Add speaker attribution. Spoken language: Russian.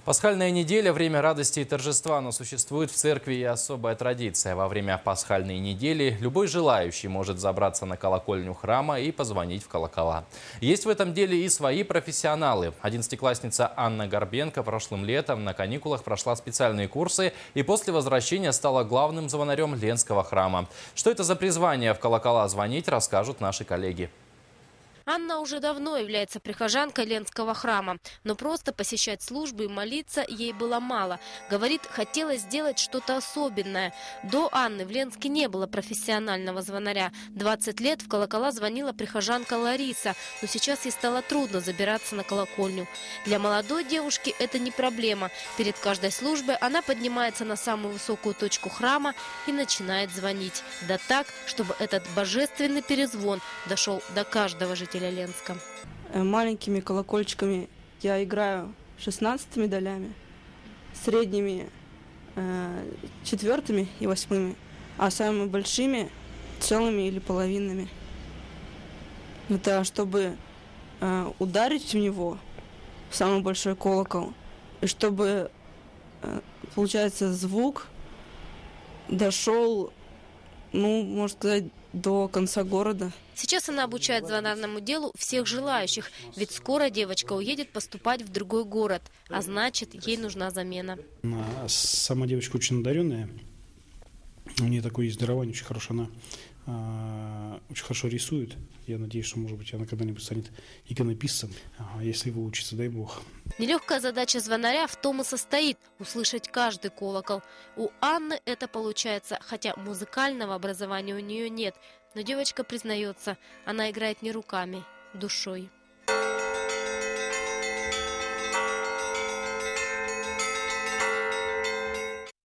Speaker 1: Пасхальная неделя – время радости и торжества, но существует в церкви и особая традиция. Во время пасхальной недели любой желающий может забраться на колокольню храма и позвонить в колокола. Есть в этом деле и свои профессионалы. Одиннадцатиклассница Анна Горбенко прошлым летом на каникулах прошла специальные курсы и после возвращения стала главным звонарем Ленского храма. Что это за призвание в колокола звонить, расскажут наши коллеги.
Speaker 2: Анна уже давно является прихожанкой Ленского храма, но просто посещать службы и молиться ей было мало. Говорит, хотелось сделать что-то особенное. До Анны в Ленске не было профессионального звонаря. 20 лет в колокола звонила прихожанка Лариса, но сейчас ей стало трудно забираться на колокольню. Для молодой девушки это не проблема. Перед каждой службой она поднимается на самую высокую точку храма и начинает звонить. Да так, чтобы этот божественный перезвон дошел до каждого жителя Ленска.
Speaker 3: Маленькими колокольчиками я играю 16 долями, средними 4 и 8, а самыми большими целыми или половинными. Это чтобы ударить в него, в самый большой колокол, и чтобы, получается, звук дошел, можно сказать, до конца города.
Speaker 2: Сейчас она обучает звонарному делу всех желающих, ведь скоро девочка уедет поступать в другой город, а значит, ей нужна замена.
Speaker 4: Сама девочка очень одаренная, у нее такое есть дарование очень хорошее, она очень хорошо рисует. Я надеюсь, что, может быть, она когда-нибудь станет иконописцем, если выучится, дай бог.
Speaker 2: Нелегкая задача звонаря в том и состоит – услышать каждый колокол. У Анны это получается, хотя музыкального образования у нее нет. Но девочка признается, она играет не руками, душой.